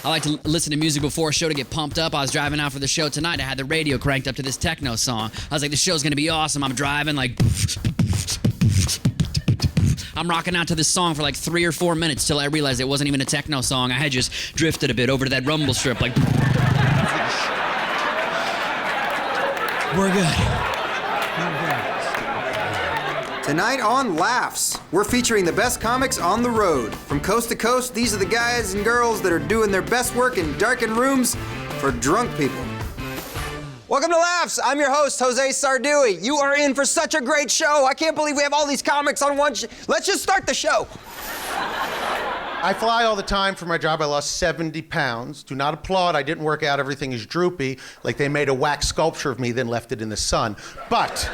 I like to listen to music before a show to get pumped up. I was driving out for the show tonight. I had the radio cranked up to this techno song. I was like, the show's gonna be awesome. I'm driving like... I'm rocking out to this song for like 3 or 4 minutes till I realized it wasn't even a techno song. I had just drifted a bit over to that rumble strip like... We're good. Tonight on Laughs, we're featuring the best comics on the road. From coast to coast, these are the guys and girls that are doing their best work in darkened rooms for drunk people. Welcome to Laughs. I'm your host, Jose Sarduy. You are in for such a great show. I can't believe we have all these comics on one Let's just start the show. I fly all the time for my job. I lost 70 pounds. Do not applaud. I didn't work out. Everything is droopy, like they made a wax sculpture of me, then left it in the sun. But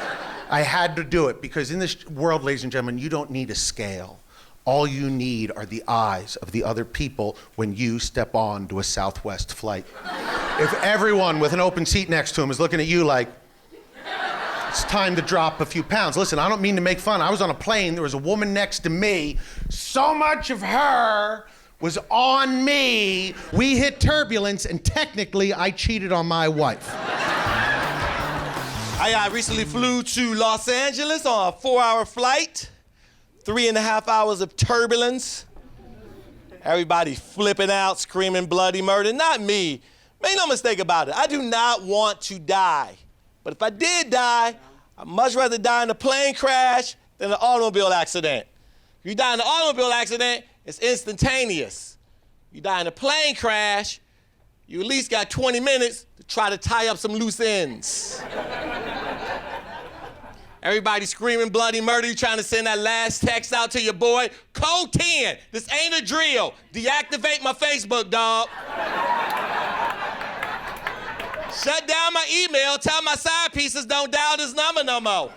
I had to do it because in this world, ladies and gentlemen, you don't need a scale. All you need are the eyes of the other people when you step on to a Southwest flight. If everyone with an open seat next to him is looking at you like, it's time to drop a few pounds. Listen, I don't mean to make fun. I was on a plane. There was a woman next to me. So much of her was on me. We hit turbulence, and technically, I cheated on my wife. I recently flew to Los Angeles on a 4-hour flight, 3.5 hours of turbulence. Everybody flipping out, screaming bloody murder. Not me. Make no mistake about it. I do not want to die. But if I did die, I'd much rather die in a plane crash than an automobile accident. If you die in an automobile accident, it's instantaneous. You die in a plane crash, you at least got 20 minutes to try to tie up some loose ends. Everybody screaming bloody murder. You trying to send that last text out to your boy. Code 10. This ain't a drill. Deactivate my Facebook, dog. Shut down my email. Tell my side pieces don't dial this number no more.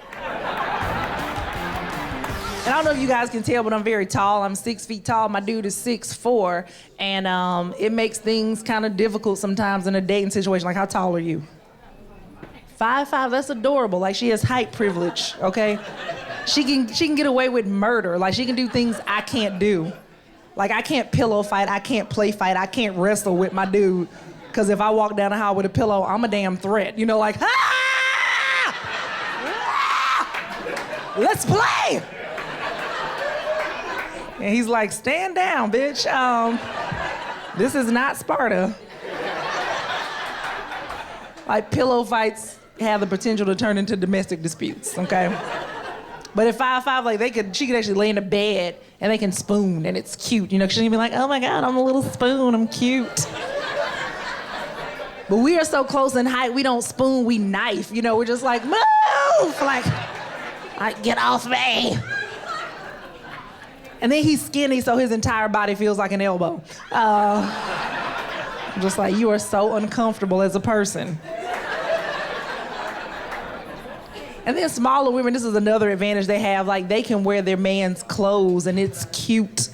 And I don't know if you guys can tell, but I'm very tall. I'm 6 feet tall. My dude is 6'4", and it makes things kind of difficult sometimes in a dating situation. Like, how tall are you? 5'5", that's adorable. Like, she has height privilege, okay? She can get away with murder. Like, she can do things I can't do. Like, I can't pillow fight, I can't play fight, I can't wrestle with my dude. Because if I walk down the hall with a pillow, I'm a damn threat. You know, like, ah! Ah! Let's play! And he's like, stand down, bitch. This is not Sparta. Like, pillow fights have the potential to turn into domestic disputes, okay? But at 5'5", like, she could actually lay in a bed and they can spoon and it's cute, you know? She can be like, oh my God, I'm a little spoon, I'm cute. But we are so close in height, we don't spoon, we knife, you know? We're just like, move! Like, get off me. And then he's skinny, so his entire body feels like an elbow. I'm just like, you are so uncomfortable as a person. And then smaller women, this is another advantage they have. Like, they can wear their man's clothes and it's cute.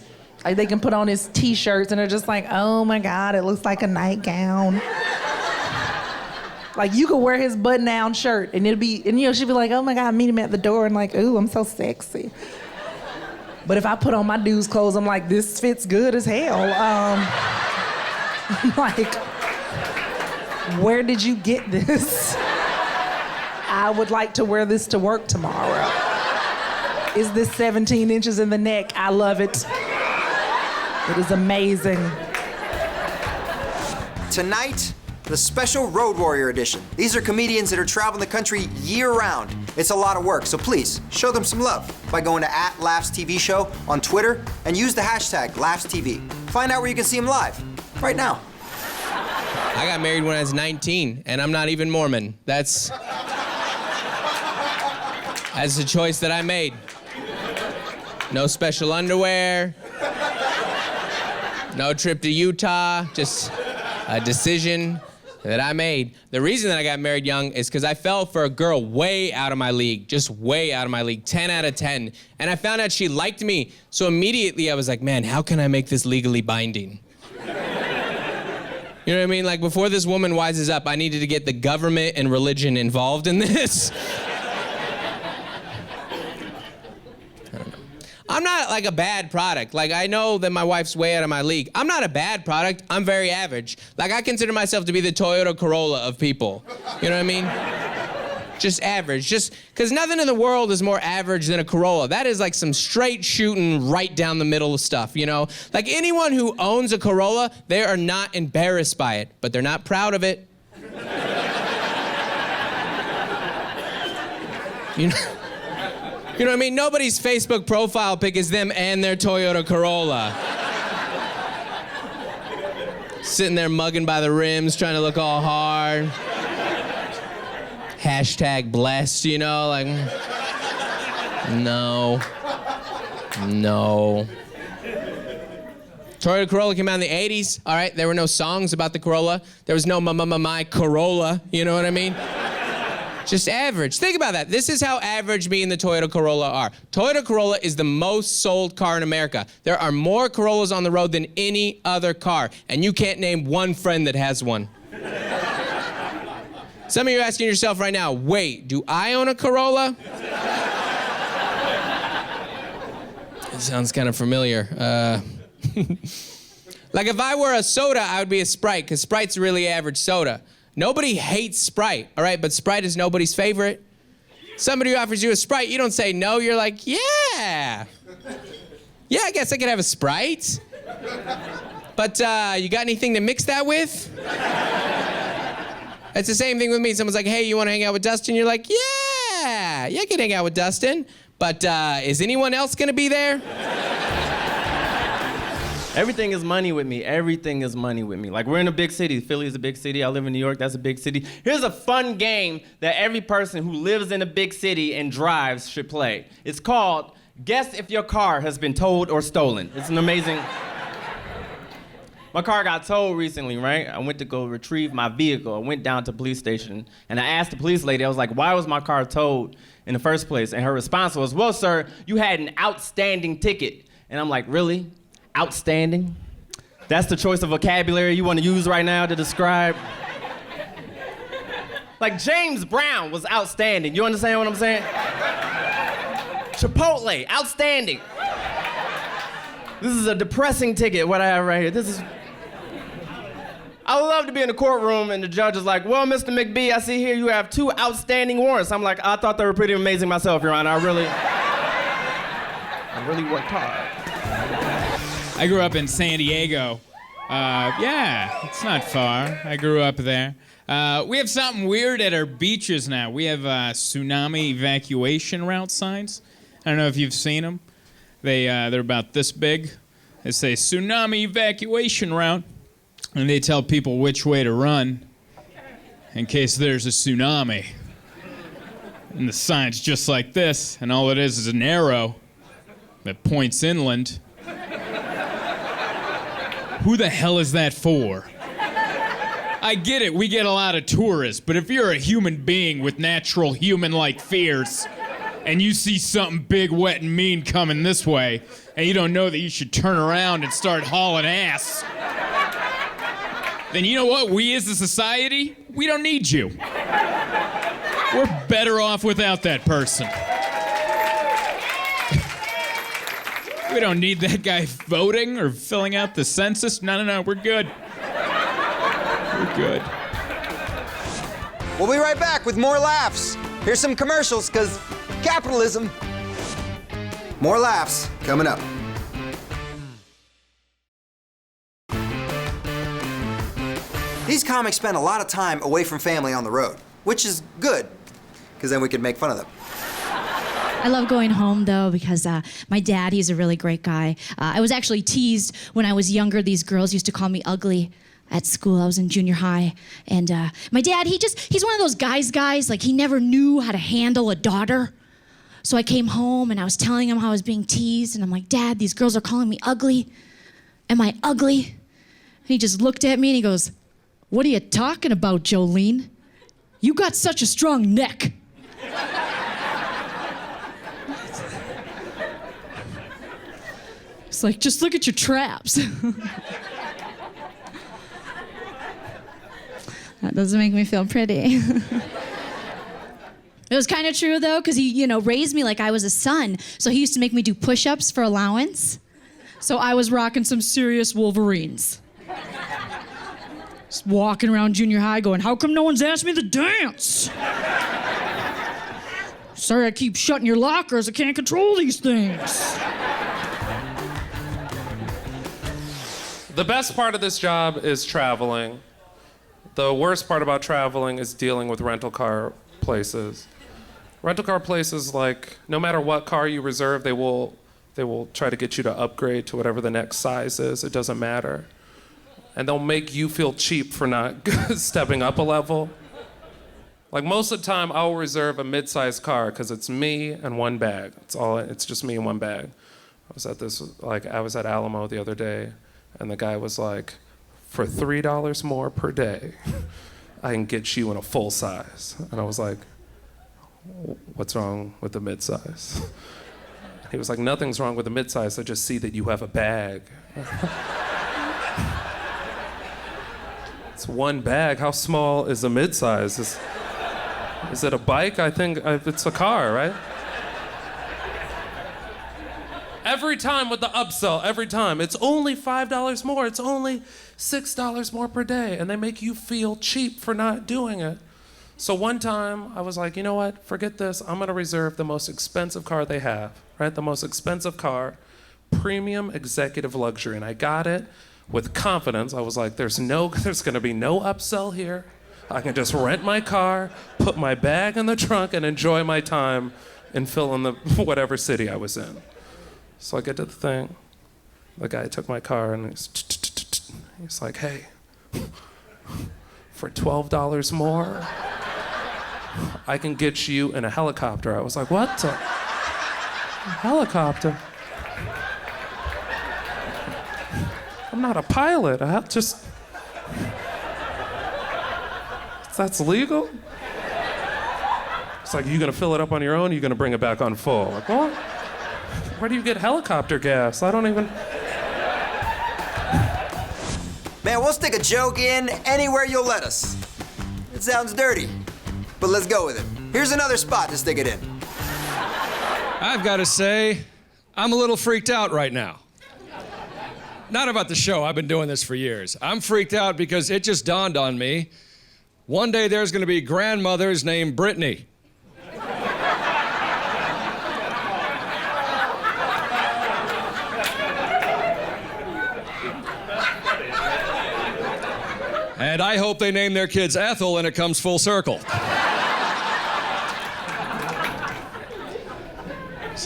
Like, they can put on his t-shirts and they're just like, oh my God, it looks like a nightgown. Like, you could wear his button-down shirt and she'd be like, oh my God, meet him at the door and like, ooh, I'm so sexy. But if I put on my dude's clothes, I'm like, this fits good as hell. I'm like, where did you get this? I would like to wear this to work tomorrow. Is this 17 inches in the neck? I love it. It is amazing. Tonight, the special Road Warrior edition. These are comedians that are traveling the country year-round. It's a lot of work, so please, show them some love by going to @LaughsTVShow on Twitter and use the hashtag LaughsTV. Find out where you can see them live, right now. I got married when I was 19, and I'm not even Mormon. That's a choice that I made. No special underwear, no trip to Utah, just a decision that I made. The reason that I got married young is because I fell for a girl way out of my league, just way out of my league, 10 out of 10. And I found out she liked me, so immediately I was like, man, how can I make this legally binding? You know what I mean? Like, before this woman wises up, I needed to get the government and religion involved in this. I'm not like a bad product. Like, I know that my wife's way out of my league. I'm not a bad product. I'm very average. Like, I consider myself to be the Toyota Corolla of people. You know what I mean? Just average. Just because nothing in the world is more average than a Corolla. That is like some straight shooting right down the middle of stuff, you know? Like, anyone who owns a Corolla, they are not embarrassed by it, but they're not proud of it. You know what I mean? Nobody's Facebook profile pic is them and their Toyota Corolla. Sitting there mugging by the rims, trying to look all hard. Hashtag blessed, you know, like, no. Toyota Corolla came out in the 80s, all right? There were no songs about the Corolla. There was no my Corolla, you know what I mean? Just average. Think about that. This is how average me and the Toyota Corolla are. Toyota Corolla is the most sold car in America. There are more Corollas on the road than any other car, and you can't name one friend that has one. Some of you are asking yourself right now, wait, do I own a Corolla? It sounds kind of familiar. Like if I were a soda, I would be a Sprite, because Sprite's a really average soda. Nobody hates Sprite, all right? But Sprite is nobody's favorite. Somebody offers you a Sprite, you don't say no, you're like, yeah. Yeah, I guess I could have a Sprite. But you got anything to mix that with? It's the same thing with me. Someone's like, hey, you want to hang out with Dustin? You're like, yeah, I can hang out with Dustin. But is anyone else going to be there? Everything is money with me. Everything is money with me. Like, we're in a big city. Philly is a big city. I live in New York. That's a big city. Here's a fun game that every person who lives in a big city and drives should play. It's called Guess If Your Car Has Been Towed or Stolen. It's an amazing... My car got towed recently, right? I went to go retrieve my vehicle. I went down to the police station, and I asked the police lady, I was like, why was my car towed in the first place? And her response was, well, sir, you had an outstanding ticket. And I'm like, really? Outstanding? That's the choice of vocabulary you want to use right now to describe? Like, James Brown was outstanding. You understand what I'm saying? Chipotle, outstanding. This is a depressing ticket, what I have right here. This is... I would love to be in the courtroom and the judge is like, well, Mr. McBee, I see here you have 2 outstanding warrants. I'm like, I thought they were pretty amazing myself, Your Honor. I really worked hard. I grew up in San Diego. Yeah, it's not far. I grew up there. We have something weird at our beaches now. We have tsunami evacuation route signs. I don't know if you've seen them. They're about this big. They say tsunami evacuation route, and they tell people which way to run in case there's a tsunami. And the sign's just like this, and all it is an arrow that points inland. Who the hell is that for? I get it, we get a lot of tourists, but if you're a human being with natural human-like fears, and you see something big, wet, and mean coming this way, and you don't know that you should turn around and start hauling ass, then you know what? We as a society, we don't need you. We're better off without that person. We don't need that guy voting or filling out the census. No, we're good. We're good. We'll be right back with more laughs. Here's some commercials, because capitalism. More laughs coming up. These comics spend a lot of time away from family on the road, which is good, because then we can make fun of them. I love going home, though, because my dad, he's a really great guy. I was actually teased when I was younger. These girls used to call me ugly at school. I was in junior high. And my dad, he's one of those guys, like he never knew how to handle a daughter. So I came home and I was telling him how I was being teased. And I'm like, Dad, these girls are calling me ugly. Am I ugly? And he just looked at me and he goes, what are you talking about, Joleen? You got such a strong neck. It's like, just look at your traps. That doesn't make me feel pretty. It was kind of true though, because he, raised me like I was a son. So he used to make me do push-ups for allowance. So I was rocking some serious Wolverines. Just walking around junior high going, how come no one's asked me to dance? Sorry I keep shutting your lockers, I can't control these things. The best part of this job is traveling. The worst part about traveling is dealing with rental car places. Rental car places, like, no matter what car you reserve, they will try to get you to upgrade to whatever the next size is. It doesn't matter. And they'll make you feel cheap for not stepping up a level. Like, most of the time, I'll reserve a mid-sized car because it's me and one bag. It's just me and one bag. I was at Alamo the other day, and the guy was like, for $3 more per day, I can get you in a full size. And I was like, what's wrong with the midsize? He was like, nothing's wrong with the midsize, I just see that you have a bag. It's one bag, how small is a midsize? Is it a bike? I think it's a car, right? Every time with the upsell, every time. It's only $5 more, it's only $6 more per day, and they make you feel cheap for not doing it. So one time, I was like, you know what, forget this, I'm gonna reserve the most expensive car they have, right? The most expensive car, premium executive luxury, and I got it with confidence. I was like, there's gonna be no upsell here. I can just rent my car, put my bag in the trunk, and enjoy my time and fill in the whatever city I was in. So I get to the thing, the guy took my car and he's like, hey, for $12 more, I can get you in a helicopter. I was like, what? A helicopter? I'm not a pilot. That's legal? It's like, you gonna fill it up on your own? Or you gonna bring it back on full? Like, what? Where do you get helicopter gas? I don't even... Man, we'll stick a joke in anywhere you'll let us. It sounds dirty, but let's go with it. Here's another spot to stick it in. I've got to say, I'm a little freaked out right now. Not about the show, I've been doing this for years. I'm freaked out because it just dawned on me, one day there's going to be grandmothers named Brittany. And I hope they name their kids Ethel and it comes full circle.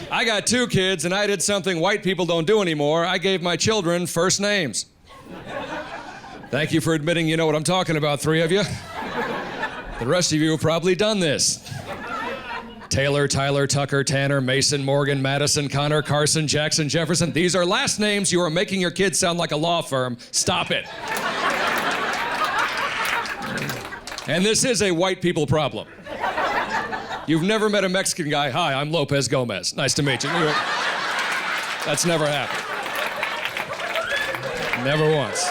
I got 2 kids and I did something white people don't do anymore. I gave my children first names. Thank you for admitting you know what I'm talking about, 3 of you. The rest of you have probably done this. Taylor, Tyler, Tucker, Tanner, Mason, Morgan, Madison, Connor, Carson, Jackson, Jefferson. These are last names. You are making your kids sound like a law firm. Stop it. And this is a white people problem. You've never met a Mexican guy, hi, I'm Lopez Gomez. Nice to meet you. That's never happened. Never once.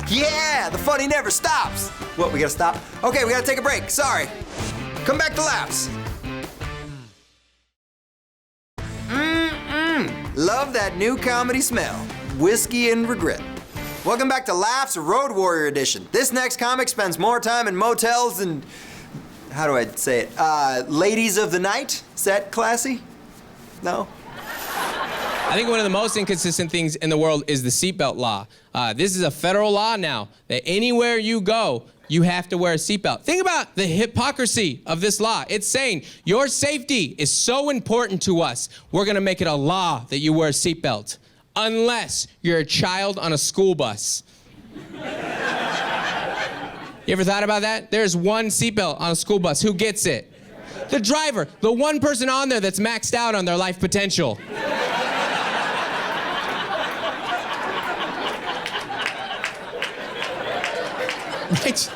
Yeah, the funny never stops. What, we gotta stop? Okay, we gotta take a break, sorry. Come back to Laughs. Love that new comedy smell. Whiskey and regret. Welcome back to Laughs Road Warrior Edition. This next comic spends more time in motels than, how do I say it? Ladies of the night? Is that classy? No? I think one of the most inconsistent things in the world is the seatbelt law. This is a federal law now that anywhere you go, you have to wear a seatbelt. Think about the hypocrisy of this law. It's saying your safety is so important to us, we're gonna make it a law that you wear a seatbelt. Unless you're a child on a school bus. You ever thought about that? There's one seatbelt on a school bus. Who gets it? The driver, the one person on there that's maxed out on their life potential. Right?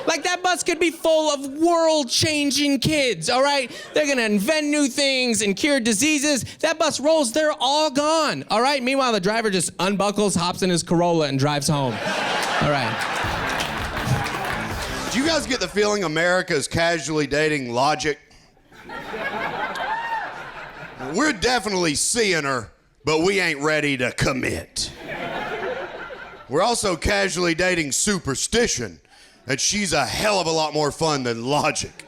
Like, that bus could be full of world-changing kids, all right? They're gonna invent new things and cure diseases. That bus rolls, they're all gone, all right? Meanwhile, the driver just unbuckles, hops in his Corolla, and drives home. All right. Do you guys get the feeling America is casually dating logic? We're definitely seeing her, but we ain't ready to commit. We're also casually dating superstition, and she's a hell of a lot more fun than logic.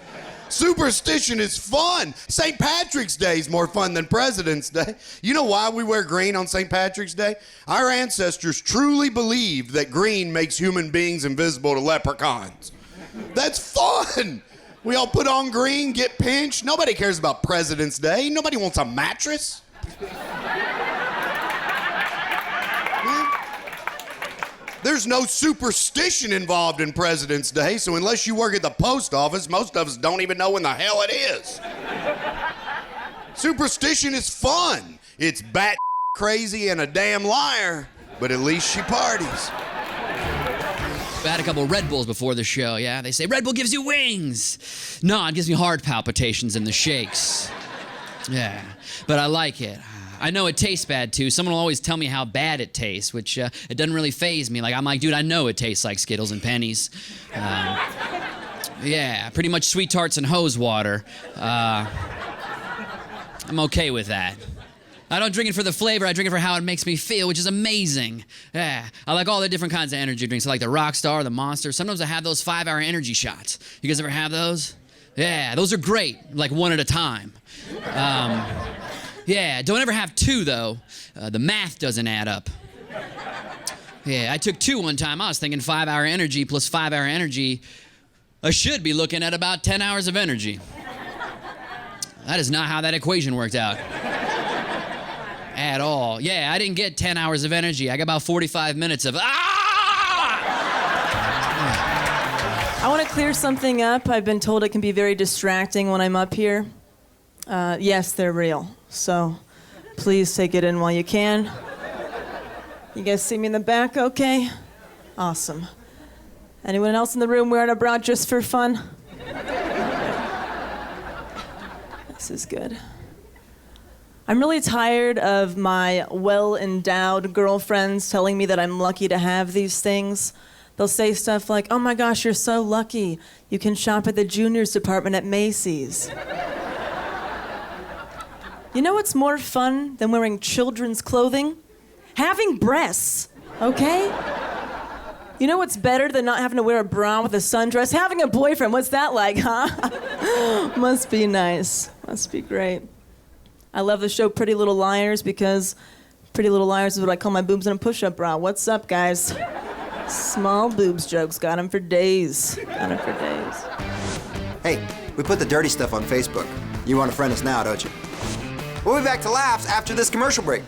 Superstition is fun. St. Patrick's Day is more fun than President's Day. You know why we wear green on St. Patrick's Day? Our ancestors truly believed that green makes human beings invisible to leprechauns. That's fun. We all put on green, get pinched. Nobody cares about President's Day. Nobody wants a mattress. There's no superstition involved in President's Day, so unless you work at the post office, most of us don't even know when the hell it is. Superstition is fun. It's bat crazy and a damn liar, but at least she parties. I had a couple of Red Bulls before the show, yeah? They say, Red Bull gives you wings. No, it gives me heart palpitations in the shakes. Yeah, but I like it. I know it tastes bad, too. Someone will always tell me how bad it tastes, which it doesn't really faze me. Like, I'm like, dude, I know it tastes like Skittles and pennies. Yeah, pretty much sweet tarts and hose water. I'm okay with that. I don't drink it for the flavor, I drink it for how it makes me feel, which is amazing. Yeah, I like all the different kinds of energy drinks. I like the Rockstar, the Monster. Sometimes I have those 5-hour energy shots. You guys ever have those? Yeah, those are great, like one at a time. Yeah, don't ever have 2, though. The math doesn't add up. Yeah, I took 2 one time. I was thinking 5-hour energy plus 5-hour energy. I should be looking at about 10 hours of energy. That is not how that equation worked out. At all. Yeah, I didn't get 10 hours of energy. I got about 45 minutes of, I want to clear something up. I've been told it can be very distracting when I'm up here. Yes, they're real. So please take it in while you can. You guys see me in the back okay? Awesome. Anyone else in the room wearing a bra just for fun? This is good. I'm really tired of my well-endowed girlfriends telling me that I'm lucky to have these things. They'll say stuff like, oh my gosh, you're so lucky. You can shop at the juniors department at Macy's. You know what's more fun than wearing children's clothing? Having breasts, okay? You know what's better than not having to wear a bra with a sundress? Having a boyfriend, what's that like, huh? Must be nice, must be great. I love the show Pretty Little Liars because Pretty Little Liars is what I call my boobs in a push-up bra. What's up, guys? Small boobs jokes, got them for days. Got them for days. Hey, we put the dirty stuff on Facebook. You want to friend us now, don't you? We'll be back to laughs after this commercial break.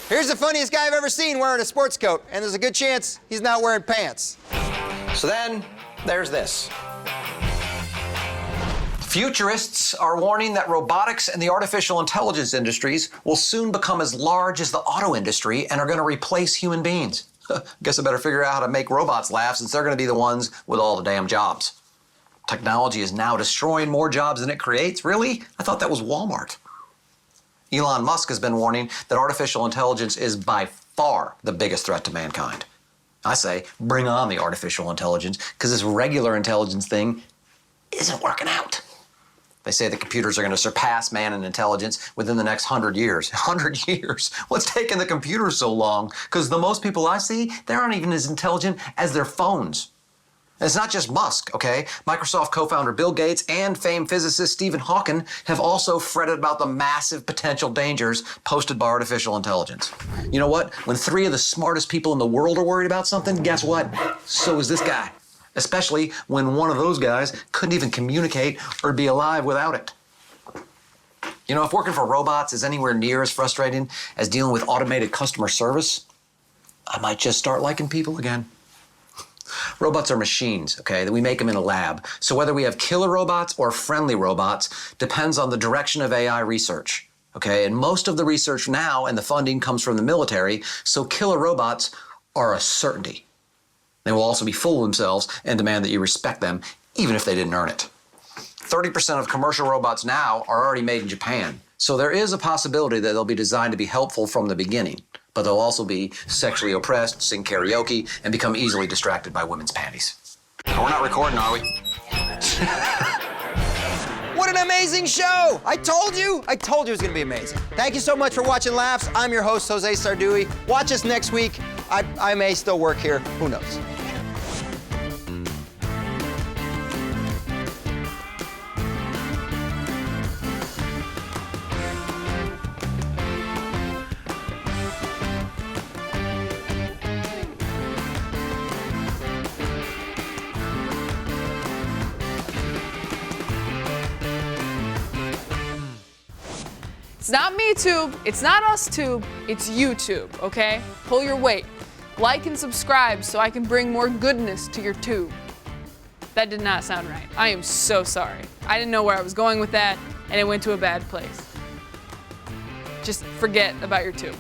Here's the funniest guy I've ever seen wearing a sports coat, and there's a good chance he's not wearing pants. So then, there's this. Futurists are warning that robotics and the artificial intelligence industries will soon become as large as the auto industry and are going to replace human beings. Guess I better figure out how to make robots laugh since they're going to be the ones with all the damn jobs. Technology is now destroying more jobs than it creates. Really? I thought that was Walmart. Elon Musk has been warning that artificial intelligence is by far the biggest threat to mankind. I say, bring on the artificial intelligence, because this regular intelligence thing isn't working out. They say the computers are going to surpass man in intelligence within the next 100 years. 100 years? What's taking the computers so long? Because the most people I see, they aren't even as intelligent as their phones. And it's not just Musk, okay? Microsoft co-founder Bill Gates and famed physicist Stephen Hawking have also fretted about the massive potential dangers posted by artificial intelligence. You know what? When 3 of the smartest people in the world are worried about something, guess what? So is this guy. Especially when one of those guys couldn't even communicate or be alive without it. You know, if working for robots is anywhere near as frustrating as dealing with automated customer service, I might just start liking people again. Robots are machines, okay? That we make them in a lab. So whether we have killer robots or friendly robots depends on the direction of AI research, okay? And most of the research now and the funding comes from the military, so killer robots are a certainty. They will also be full of themselves and demand that you respect them, even if they didn't earn it. 30% of commercial robots now are already made in Japan, so there is a possibility that they'll be designed to be helpful from the beginning. but they'll also be sexually oppressed, sing karaoke, and become easily distracted by women's panties. We're not recording, are we? What an amazing show! I told you it was gonna be amazing. Thank you so much for watching Laughs. I'm your host, Jose Sarduy. Watch us next week. I may still work here, who knows? It's not me tube, it's not us tube, it's YouTube, okay? Pull your weight. Like and subscribe so I can bring more goodness to your tube. That did not sound right. I am so sorry. I didn't know where I was going with that, and it went to a bad place. Just forget about your tube.